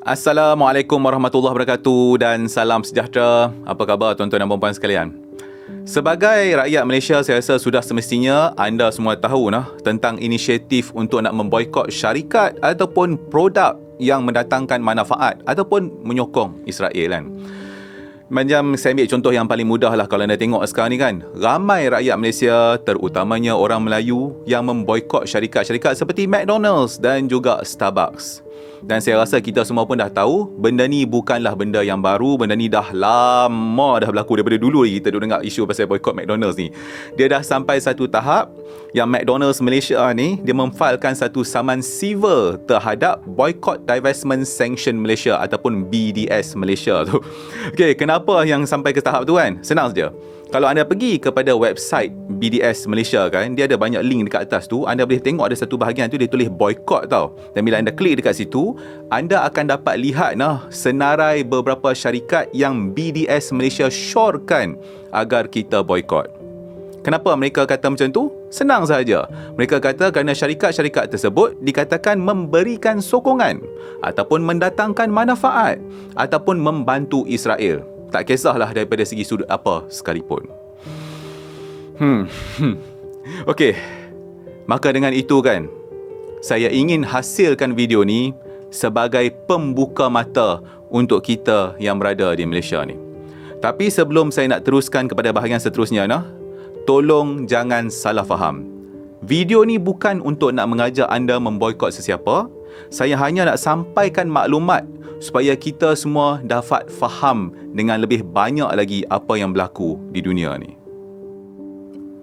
Assalamualaikum warahmatullahi wabarakatuh dan salam sejahtera. Apa khabar tuan-tuan dan puan-puan sekalian? Sebagai rakyat Malaysia, saya rasa sudah semestinya anda semua tahu tentang inisiatif untuk nak memboikot syarikat ataupun produk yang mendatangkan manfaat ataupun menyokong Israel kan. Macam saya ambil contoh yang paling mudah lah kalau anda tengok sekarang ni kan. Ramai rakyat Malaysia, terutamanya orang Melayu yang memboikot syarikat-syarikat seperti McDonald's dan juga Starbucks. Dan saya rasa kita semua pun dah tahu benda ni bukanlah benda yang baru. Benda ni dah lama dah berlaku daripada dulu lagi kita duk dengar isu pasal boikot McDonald's ni. Dia dah sampai satu tahap yang McDonald's Malaysia ni dia memfailkan satu saman civil terhadap Boycott, Divestment, Sanction Malaysia ataupun BDS Malaysia tu. Okey, kenapa yang sampai ke tahap tu kan? Senang saja. Kalau anda pergi kepada website BDS Malaysia kan, dia ada banyak link dekat atas tu. Anda boleh tengok ada satu bahagian tu dia tulis boycott tau. Dan bila anda klik dekat situ, anda akan dapat lihat senarai beberapa syarikat yang BDS Malaysia syorkan agar kita boycott. Kenapa mereka kata macam tu? Senang sahaja. Mereka kata kerana syarikat-syarikat tersebut dikatakan memberikan sokongan ataupun mendatangkan manfaat ataupun membantu Israel. Tak kisahlah daripada segi sudut apa sekalipun. Okey. Maka dengan itu kan, saya ingin hasilkan video ni sebagai pembuka mata untuk kita yang berada di Malaysia ni. Tapi sebelum saya nak teruskan kepada bahagian seterusnya, tolong jangan salah faham. Video ni bukan untuk nak mengajak anda memboikot sesiapa. Saya hanya nak sampaikan maklumat supaya kita semua dapat faham dengan lebih banyak lagi apa yang berlaku di dunia ni.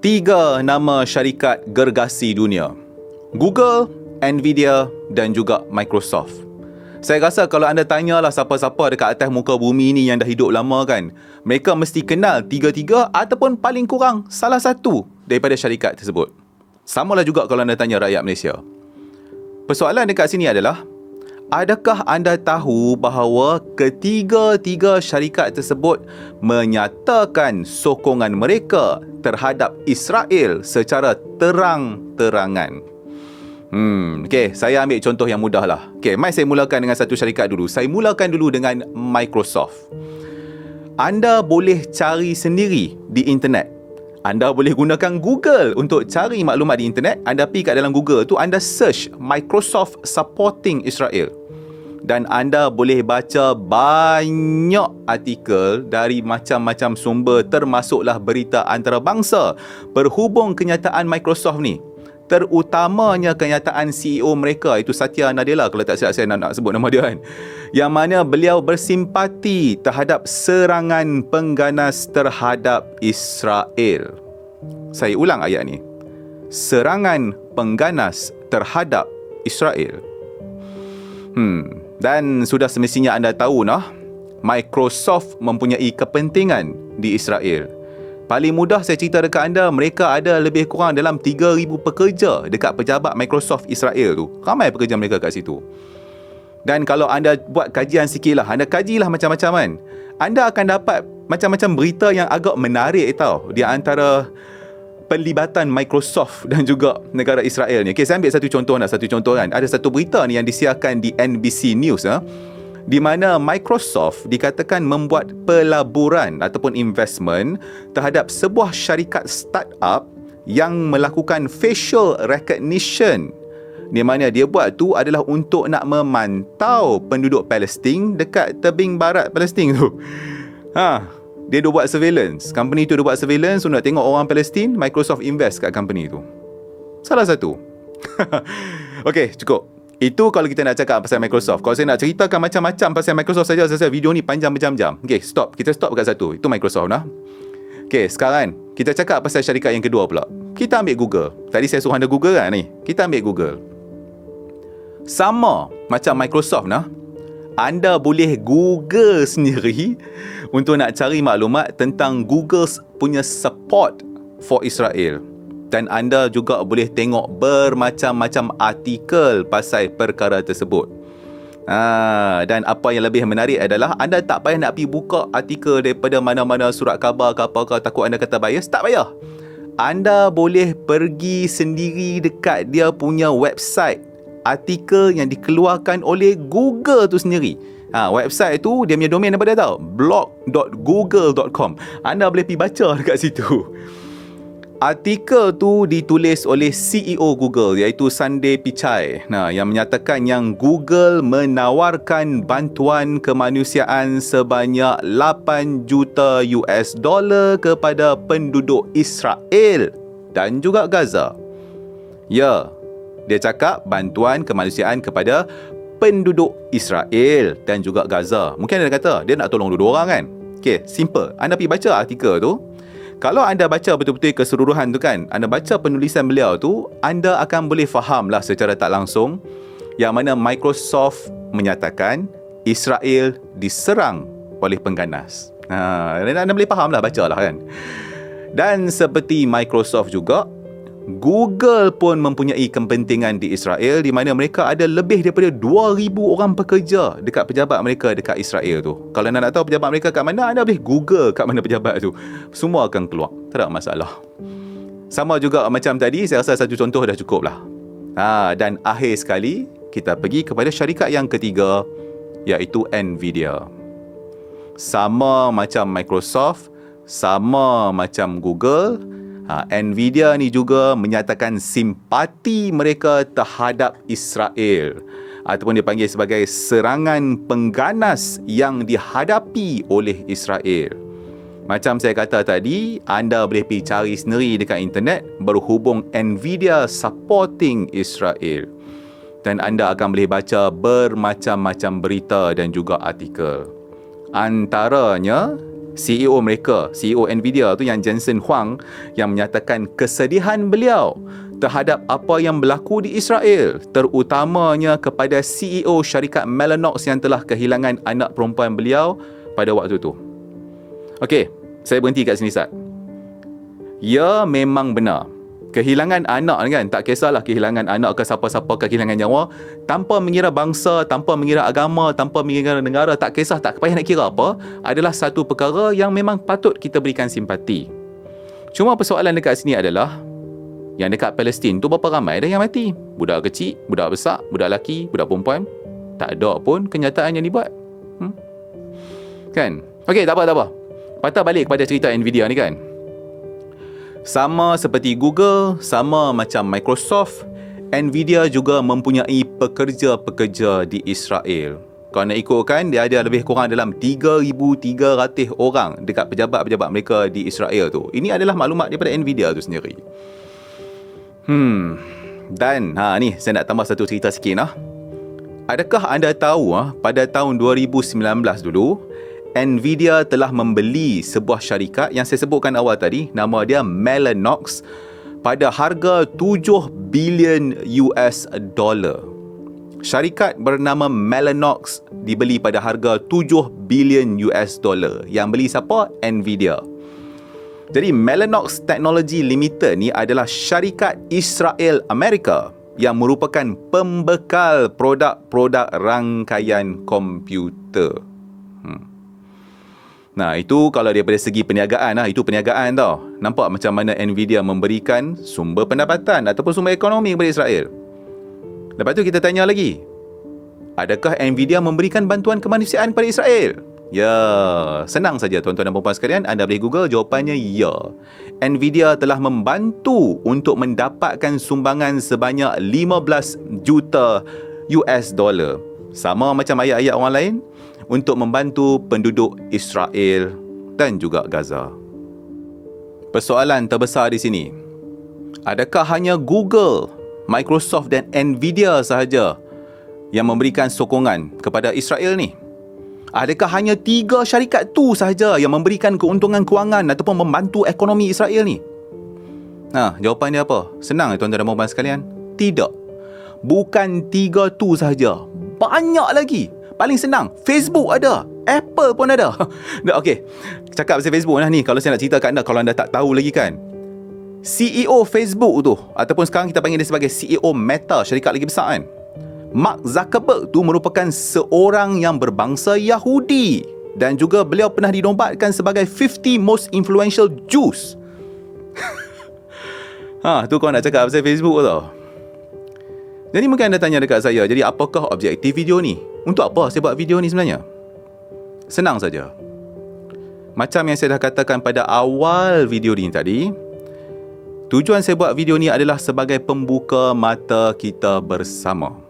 3 nama syarikat gergasi dunia: Google, Nvidia dan juga Microsoft. Saya rasa kalau anda tanyalah siapa-siapa dekat atas muka bumi ni yang dah hidup lama kan, mereka mesti kenal 3-3 ataupun paling kurang salah satu daripada syarikat tersebut. Samalah juga kalau anda tanya rakyat Malaysia. Persoalan dekat sini adalah, adakah anda tahu bahawa ketiga-tiga syarikat tersebut menyatakan sokongan mereka terhadap Israel secara terang-terangan? Okey, saya ambil contoh yang mudah lah. Okey, mari saya mulakan dengan satu syarikat dulu. Saya mulakan dulu dengan Microsoft. Anda boleh cari sendiri di internet. Anda boleh gunakan Google untuk cari maklumat di internet. Anda pergi kat dalam Google tu, anda search Microsoft supporting Israel. Dan anda boleh baca banyak artikel dari macam-macam sumber, termasuklah berita antarabangsa berhubung kenyataan Microsoft ni. Terutamanya kenyataan CEO mereka, itu Satya Nadella, kalau tak silap saya nak sebut nama dia kan, yang mana beliau bersimpati terhadap serangan pengganas terhadap Israel. Saya ulang ayat ni. Serangan pengganas terhadap Israel. Dan sudah semestinya anda tahu Microsoft mempunyai kepentingan di Israel. Paling mudah saya cerita dekat anda, mereka ada lebih kurang dalam 3,000 pekerja dekat pejabat Microsoft Israel tu. Ramai pekerja mereka kat situ. Dan kalau anda buat kajian sikit lah, anda kajilah macam-macam kan, anda akan dapat macam-macam berita yang agak menarik tau, di antara pelibatan Microsoft dan juga negara Israel ni. Okay, saya ambil satu contoh kan. Ada satu berita ni yang disiarkan di NBC News di mana Microsoft dikatakan membuat pelaburan ataupun investment terhadap sebuah syarikat startup yang melakukan facial recognition. Di mana dia buat tu adalah untuk nak memantau penduduk Palestin dekat tebing barat Palestin tu. Dia dah buat surveillance. Company tu dah buat surveillance untuk nak tengok orang Palestin. Microsoft invest kat company tu. Salah satu. Okey, cukup. Itu kalau kita nak cakap pasal Microsoft. Kalau saya nak ceritakan macam-macam pasal Microsoft saja, saya video ni panjang berjam-jam. Okey, stop. Kita stop kat satu. Itu Microsoft Okey, sekarang kita cakap pasal syarikat yang kedua pula. Kita ambil Google. Tadi saya suruh anda Google kan ni. Kita ambil Google. Sama macam Microsoft anda boleh Google sendiri untuk nak cari maklumat tentang Google's punya support for Israel. Dan anda juga boleh tengok bermacam-macam artikel pasal perkara tersebut. Dan apa yang lebih menarik adalah anda tak payah nak pergi buka artikel daripada mana-mana surat khabar ke apa-apa, takut anda kata bias. Tak payah. Anda boleh pergi sendiri dekat dia punya website artikel yang dikeluarkan oleh Google tu sendiri. Website tu dia punya domain apa dia tahu? blog.google.com. Anda boleh pergi baca dekat situ. Artikel tu ditulis oleh CEO Google iaitu Sundar Pichai. Yang menyatakan yang Google menawarkan bantuan kemanusiaan sebanyak 8 juta US dollar kepada penduduk Israel dan juga Gaza. Ya, dia cakap bantuan kemanusiaan kepada penduduk Israel dan juga Gaza. Mungkin dia kata dia nak tolong dua orang kan. Okay, simple. Anda pergi baca artikel tu. Kalau anda baca betul-betul keseluruhan tu kan, anda baca penulisan beliau tu, anda akan boleh faham lah secara tak langsung yang mana Microsoft menyatakan Israel diserang oleh pengganas. Anda boleh faham lah, baca lah kan. Dan seperti Microsoft juga, Google pun mempunyai kepentingan di Israel di mana mereka ada lebih daripada 2,000 orang pekerja dekat pejabat mereka dekat Israel tu. Kalau anda nak tahu pejabat mereka kat mana, anda boleh Google kat mana pejabat tu. Semua akan keluar. Tak ada masalah. Sama juga macam tadi, saya rasa satu contoh dah cukup lah. Dan akhir sekali, kita pergi kepada syarikat yang ketiga, iaitu Nvidia. Sama macam Microsoft, sama macam Google, Nvidia ni juga menyatakan simpati mereka terhadap Israel ataupun dipanggil sebagai serangan pengganas yang dihadapi oleh Israel. Macam saya kata tadi, anda boleh pergi cari sendiri dekat internet berhubung Nvidia supporting Israel. Dan anda akan boleh baca bermacam-macam berita dan juga artikel. Antaranya CEO mereka, CEO Nvidia tu yang Jensen Huang, yang menyatakan kesedihan beliau terhadap apa yang berlaku di Israel, terutamanya kepada CEO syarikat Mellanox yang telah kehilangan anak perempuan beliau pada waktu tu. Okey, saya berhenti kat sini Ustaz. Ya, memang benar. Kehilangan anak ni kan, tak kisahlah kehilangan anak ke siapa-siapa, kehilangan nyawa, tanpa mengira bangsa, tanpa mengira agama, tanpa mengira negara, tak kisah, tak payah nak kira apa, adalah satu perkara yang memang patut kita berikan simpati. Cuma persoalan dekat sini adalah, yang dekat Palestin tu berapa ramai dah yang mati? Budak kecil, budak besar, budak lelaki, budak perempuan. Tak ada pun kenyataan yang dibuat. Kan? Okey, tak apa. Patah balik kepada cerita Nvidia ni kan. Sama seperti Google, sama macam Microsoft, Nvidia juga mempunyai pekerja-pekerja di Israel. Kalau nak ikutkan, dia ada lebih kurang dalam 3,300 orang dekat pejabat-pejabat mereka di Israel tu. Ini adalah maklumat daripada Nvidia tu sendiri. Dan ni saya nak tambah satu cerita sikit lah. Adakah anda tahu pada tahun 2019 dulu, Nvidia telah membeli sebuah syarikat yang saya sebutkan awal tadi, nama dia Mellanox, pada harga 7 bilion US dollar. Syarikat bernama Mellanox dibeli pada harga 7 bilion US dollar. Yang beli siapa? Nvidia. Jadi Mellanox Technology Limited ni adalah syarikat Israel Amerika yang merupakan pembekal produk-produk rangkaian komputer. Nah, itu kalau daripada segi perniagaan itu perniagaan tau. Nampak macam mana Nvidia memberikan sumber pendapatan ataupun sumber ekonomi kepada Israel. Lepas tu kita tanya lagi, adakah Nvidia memberikan bantuan kemanusiaan kepada Israel? Ya, senang saja tuan-tuan dan puan-puan sekalian, anda boleh Google, jawapannya ya. Nvidia telah membantu untuk mendapatkan sumbangan sebanyak 15 juta US dollar. Sama macam ayat-ayat orang lain, untuk membantu penduduk Israel dan juga Gaza. Persoalan terbesar di sini, adakah hanya Google, Microsoft dan Nvidia sahaja yang memberikan sokongan kepada Israel ni? Adakah hanya 3 syarikat tu sahaja yang memberikan keuntungan kewangan ataupun membantu ekonomi Israel ni? Jawapan dia apa? Senang tuan-tuan dan puan-puan sekalian. Tidak. Bukan 3 tu sahaja. Banyak lagi. Paling senang, Facebook ada, Apple pun ada. Okey, cakap pasal Facebook ni, kalau saya nak cerita kat anda, kalau anda tak tahu lagi kan, CEO Facebook tu, ataupun sekarang kita panggil dia sebagai CEO Meta, syarikat lagi besar kan, Mark Zuckerberg tu merupakan seorang yang berbangsa Yahudi, dan juga beliau pernah dinobatkan sebagai 50 most influential Jews. Tu kau nak cakap pasal Facebook tau. Jadi mungkin anda tanya dekat saya, jadi apakah objektif video ni? Untuk apa saya buat video ni sebenarnya? Senang saja. Macam yang saya dah katakan pada awal video ni tadi, tujuan saya buat video ni adalah sebagai pembuka mata kita bersama.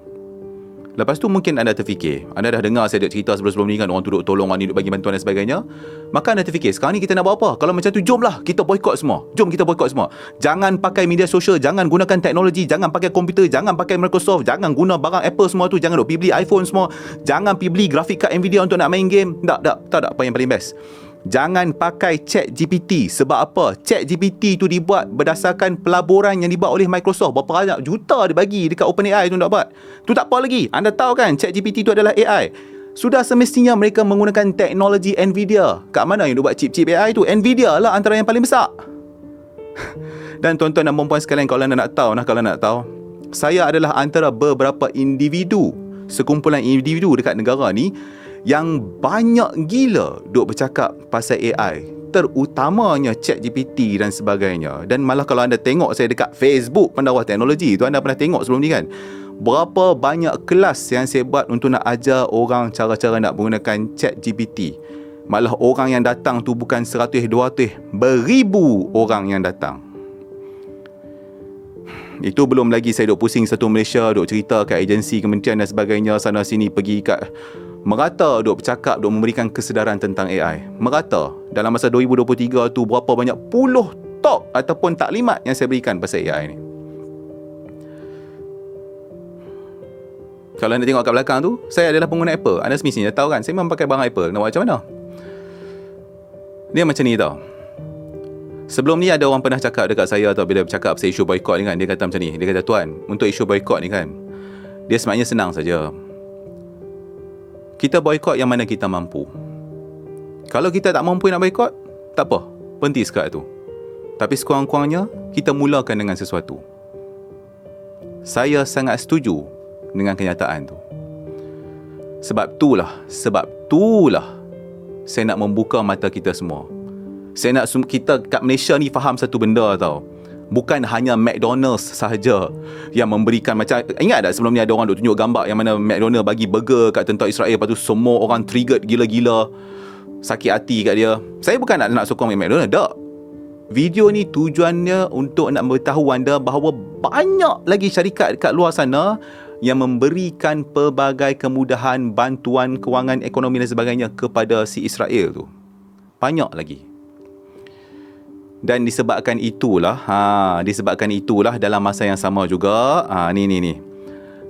Lepas tu mungkin anda terfikir, anda dah dengar saya cerita sebelum-sebelum ni kan, orang tu duk tolong, orang ni duk bagi bantuan dan sebagainya. Maka anda terfikir, sekarang ni kita nak buat apa? Kalau macam tu, jomlah kita boycott semua. Jom kita boycott semua. Jangan pakai media sosial, jangan gunakan teknologi, jangan pakai komputer, jangan pakai Microsoft, jangan guna barang Apple semua tu, jangan duk pergi beli iPhone semua, jangan pergi beli grafik card Nvidia untuk nak main game. Tak apa yang paling best. Jangan pakai ChatGPT. Sebab apa? ChatGPT tu dibuat berdasarkan pelaburan yang dibuat oleh Microsoft. Berapa banyak juta dia bagi dekat OpenAI tu nak buat. Tu tak apa lagi. Anda tahu kan ChatGPT tu adalah AI. Sudah semestinya mereka menggunakan teknologi Nvidia. Kat mana yang dia buat chip-chip AI tu? Nvidia lah antara yang paling besar. Dan tuan-tuan dan puan-puan sekalian, kalau anda nak tahu, saya adalah antara beberapa individu, sekumpulan individu dekat negara ni yang banyak gila duk bercakap pasal AI, terutamanya ChatGPT dan sebagainya. Dan malah kalau anda tengok saya dekat Facebook Pendakwah Teknologi tu, anda pernah tengok sebelum ni kan, berapa banyak kelas yang saya buat untuk nak ajar orang cara-cara nak menggunakan ChatGPT. Malah orang yang datang tu bukan 100, 200, beribu orang yang datang. Itu belum lagi saya duk pusing satu Malaysia, duk cerita kat agensi kementerian dan sebagainya, sana sini pergi kat merata, duk bercakap, duk memberikan kesedaran tentang AI. Merata. Dalam masa 2023 tu, berapa banyak puluh talk ataupun taklimat yang saya berikan pasal AI ni. Kalau anda tengok kat belakang tu, saya adalah pengguna Apple. Anda semestinya tahu kan, saya memang pakai barang Apple. Nak buat macam mana? Dia macam ni tau. Sebelum ni ada orang pernah cakap dekat saya tau, bila bercakap pasal isu boycott ni kan, dia kata macam ni. Dia kata, tuan, untuk isu boycott ni kan, dia sebenarnya senang saja. Kita boycott yang mana kita mampu. Kalau kita tak mampu nak boycott, tak apa, berhenti sekat tu. Tapi sekurang-kurangnya kita mulakan dengan sesuatu. Saya sangat setuju dengan kenyataan tu. Sebab itulah saya nak membuka mata kita semua. Saya nak kita kat Malaysia ni faham satu benda tau. Bukan hanya McDonald's sahaja yang memberikan macam, ingat tak sebelum ni ada orang duk tunjuk gambar yang mana McDonald's bagi burger kat tentera Israel, lepas tu semua orang triggered gila-gila, sakit hati kat dia. Saya bukan nak sokong McDonald's, tak. Video ni tujuannya untuk nak memberitahu anda bahawa banyak lagi syarikat kat luar sana yang memberikan pelbagai kemudahan, bantuan kewangan ekonomi dan sebagainya kepada si Israel tu. Banyak lagi. Dan disebabkan itulah dalam masa yang sama juga, ni.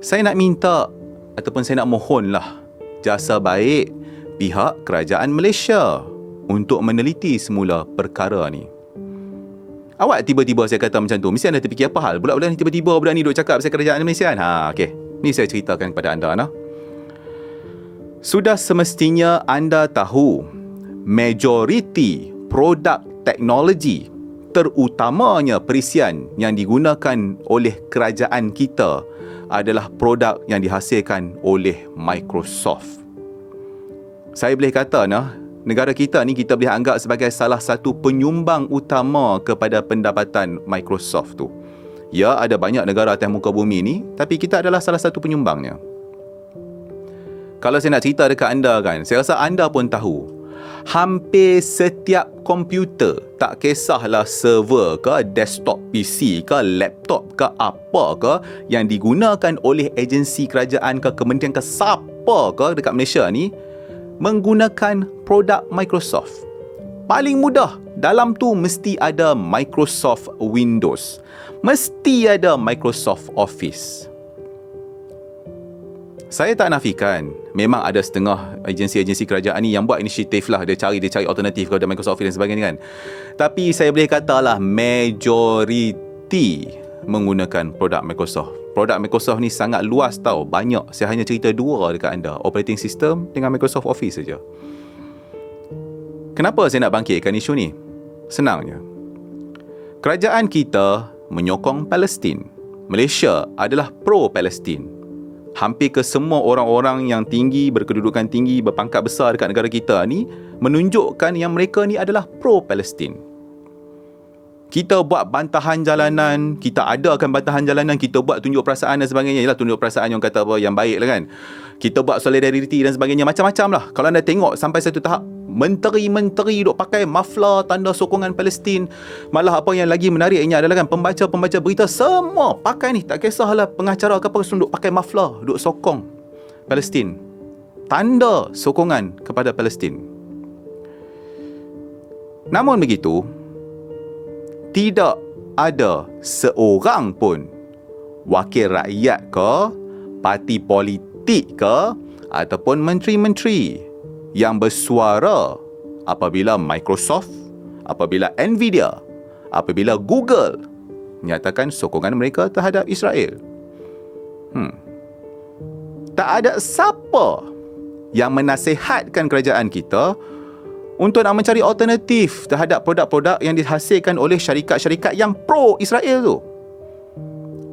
Saya nak minta ataupun saya nak mohonlah jasa baik pihak kerajaan Malaysia untuk meneliti semula perkara ni. Awak tiba-tiba saya kata macam tu, mesti anda terfikir apa hal? Budak-budak ni tiba-tiba budak ni duk cakap pasal kerajaan Malaysia kan? Okey. Ni saya ceritakan kepada anda nah. Sudah semestinya anda tahu majoriti produk teknologi, terutamanya perisian yang digunakan oleh kerajaan kita adalah produk yang dihasilkan oleh Microsoft. Saya boleh kata negara kita ni kita boleh anggap sebagai salah satu penyumbang utama kepada pendapatan Microsoft tu. Ya, ada banyak negara atas muka bumi ni, tapi kita adalah salah satu penyumbangnya. Kalau saya nak cerita dekat anda kan, saya rasa anda pun tahu, hampir setiap komputer, tak kisahlah server ke, desktop PC ke, laptop ke, apa ke, yang digunakan oleh agensi kerajaan ke, kementerian ke, siapa ke dekat Malaysia ni, menggunakan produk Microsoft. Paling mudah, dalam tu mesti ada Microsoft Windows, mesti ada Microsoft Office. Saya tak nafikan, memang ada setengah agensi-agensi kerajaan ni yang buat inisiatif lah, dia cari alternatif kepada Microsoft Office dan sebagainya kan. Tapi saya boleh katalah majoriti menggunakan produk Microsoft. Produk Microsoft ni sangat luas tau, banyak. Saya hanya cerita dua dekat anda, operating system dengan Microsoft Office saja. Kenapa saya nak bangkitkan isu ni? Senangnya, kerajaan kita menyokong Palestin. Malaysia adalah pro-Palestin. Hampir ke semua orang-orang yang tinggi, berkedudukan tinggi, berpangkat besar dekat negara kita ni menunjukkan yang mereka ni adalah pro-Palestin. Kita buat bantahan jalanan, kita adakan bantahan jalanan, kita buat tunjuk perasaan dan sebagainya. Yalah, tunjuk perasaan yang kata apa, yang baik lah kan. Kita buat solidariti dan sebagainya, macam-macam lah. Kalau anda tengok sampai satu tahap, menteri-menteri duk pakai maflar tanda sokongan Palestin. Malah apa yang lagi menariknya adalah kan, pembaca-pembaca berita semua pakai ni. Tak kisahlah pengacara ke apa, duk pakai maflar, duk sokong Palestin. Tanda sokongan kepada Palestin. Namun begitu, tidak ada seorang pun wakil rakyat ke, parti politik ke, ataupun menteri-menteri yang bersuara apabila Microsoft, apabila Nvidia, apabila Google menyatakan sokongan mereka terhadap Israel. Tak ada siapa yang menasihatkan kerajaan kita untuk nak mencari alternatif terhadap produk-produk yang dihasilkan oleh syarikat-syarikat yang pro-Israel tu.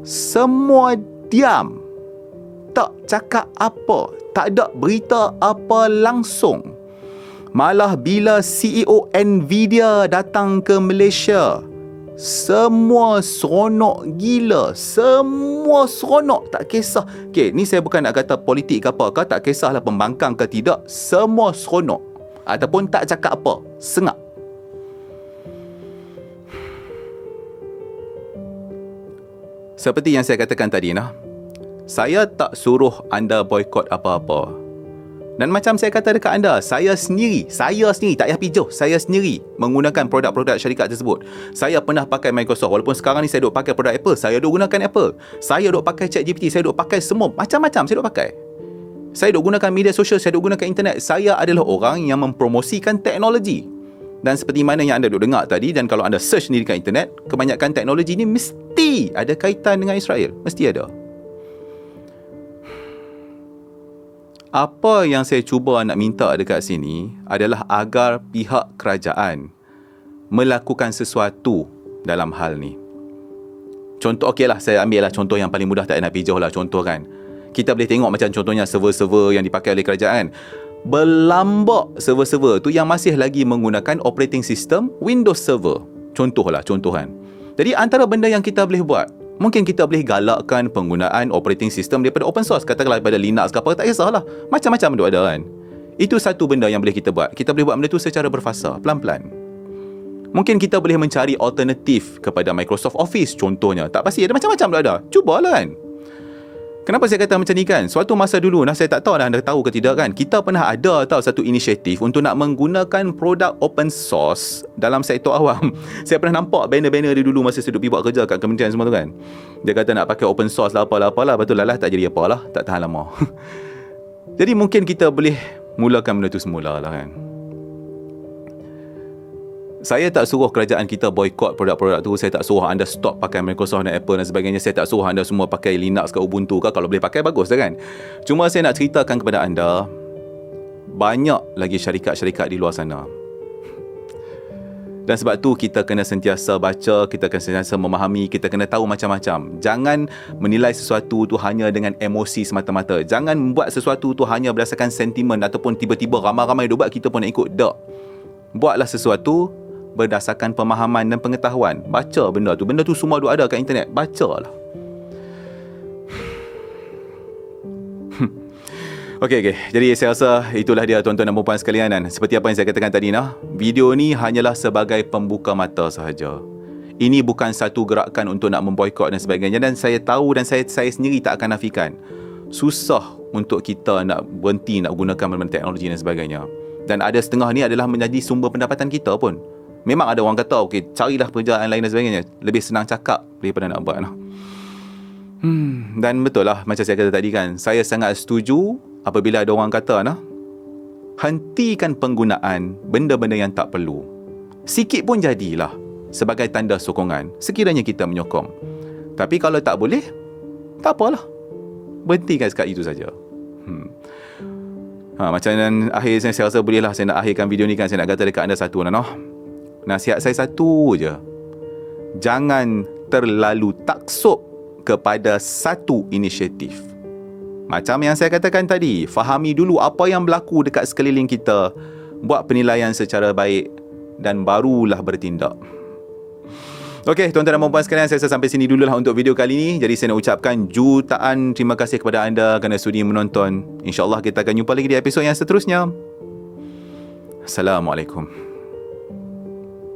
Semua diam. Tak cakap apa. Tak ada berita apa langsung. Malah bila CEO Nvidia datang ke Malaysia, semua seronok gila. Semua seronok. Tak kisah. Okay, ni saya bukan nak kata politik ke apa ke. Tak kisahlah pembangkang ke tidak. Semua seronok. Ataupun tak cakap apa. Sengak. Seperti yang saya katakan tadi nah, saya tak suruh anda boikot apa-apa. Dan macam saya kata dekat anda, saya sendiri tak payah pijuh, saya sendiri menggunakan produk-produk syarikat tersebut. Saya pernah pakai Microsoft. Walaupun sekarang ni saya duk pakai produk Apple, saya duk gunakan Apple. Saya duk pakai ChatGPT, saya duk pakai semua. Macam-macam saya duk pakai. Saya duk gunakan media sosial, saya duk gunakan internet. Saya adalah orang yang mempromosikan teknologi. Dan seperti mana yang anda duk dengar tadi, dan kalau anda search sendiri kat internet, kebanyakan teknologi ni mesti ada kaitan dengan Israel. Mesti ada. Apa yang saya cuba nak minta dekat sini adalah agar pihak kerajaan melakukan sesuatu dalam hal ni. Contoh, okey lah, saya ambil lah contoh yang paling mudah, tak nak pijuh lah contoh kan. Kita boleh tengok macam contohnya server-server yang dipakai oleh kerajaan. Berlambak server-server tu yang masih lagi menggunakan operating system Windows Server. Contohan. Jadi antara benda yang kita boleh buat, mungkin kita boleh galakkan penggunaan operating system daripada open source. Katakanlah daripada Linux ke apa, tak kisahlah. Macam-macam tu ada kan. Itu satu benda yang boleh kita buat. Kita boleh buat benda tu secara berfasa, pelan-pelan. Mungkin kita boleh mencari alternatif kepada Microsoft Office contohnya. Tak pasti, ada macam-macam tu ada. Cubalah kan. Kenapa saya kata macam ni kan? Suatu masa dulu, saya tak tahu anda tahu ke tidak kan, kita pernah ada satu inisiatif untuk nak menggunakan produk open source dalam sektor awam. Saya pernah nampak banner-banner dia dulu masa saya duduk pergi buat kerja kat kementerian semua tu kan. Dia kata nak pakai open source lah, apalah. Betul lah, tak jadi apalah, tak tahan lama. Jadi mungkin kita boleh mulakan benda tu semula lah kan. Saya tak suruh kerajaan kita boikot produk-produk tu. Saya tak suruh anda stop pakai Microsoft dan Apple dan sebagainya. Saya tak suruh anda semua pakai Linux ke Ubuntu ke. Kalau boleh pakai, bagus lah kan. Cuma saya nak ceritakan kepada anda, banyak lagi syarikat-syarikat di luar sana. Dan sebab tu kita kena sentiasa baca, kita kena sentiasa memahami, kita kena tahu macam-macam. Jangan menilai sesuatu tu hanya dengan emosi semata-mata. Jangan membuat sesuatu tu hanya berdasarkan sentimen ataupun tiba-tiba ramai-ramai dia buat, kita pun nak ikut. Tak. Buatlah sesuatu berdasarkan pemahaman dan pengetahuan. Baca benda tu. Benda tu semua ada kat internet. Bacalah. Okey. Jadi saya rasa itulah dia tuan-tuan dan puan sekalian. Dan seperti apa yang saya katakan tadi video ni hanyalah sebagai pembuka mata sahaja. Ini bukan satu gerakan untuk nak memboikot dan sebagainya. Dan saya tahu dan saya sendiri tak akan nafikan, susah untuk kita nak berhenti nak gunakan benda-benda teknologi dan sebagainya. Dan ada setengah ni adalah menjadi sumber pendapatan kita pun. Memang ada orang kata, okey, carilah pekerjaan lain dan sebagainya. Lebih senang cakap daripada nak buat. Dan betul lah, macam saya kata tadi kan, saya sangat setuju apabila ada orang kata, hentikan penggunaan benda-benda yang tak perlu. Sikit pun jadilah sebagai tanda sokongan, sekiranya kita menyokong. Tapi kalau tak boleh, tak apalah. Berhentikan sekat itu saja. Macam akhir saya rasa bolehlah saya nak akhirkan video ni kan. Saya nak kata dekat anda satu, nasihat saya satu je. Jangan terlalu taksub kepada satu inisiatif. Macam yang saya katakan tadi, fahami dulu apa yang berlaku dekat sekeliling kita, buat penilaian secara baik dan barulah bertindak. Okey, tuan-tuan dan puan sekalian, saya rasa sampai sini dululah untuk video kali ini. Jadi saya nak ucapkan jutaan terima kasih kepada anda kerana sudi menonton. InsyaAllah kita akan jumpa lagi di episod yang seterusnya. Assalamualaikum.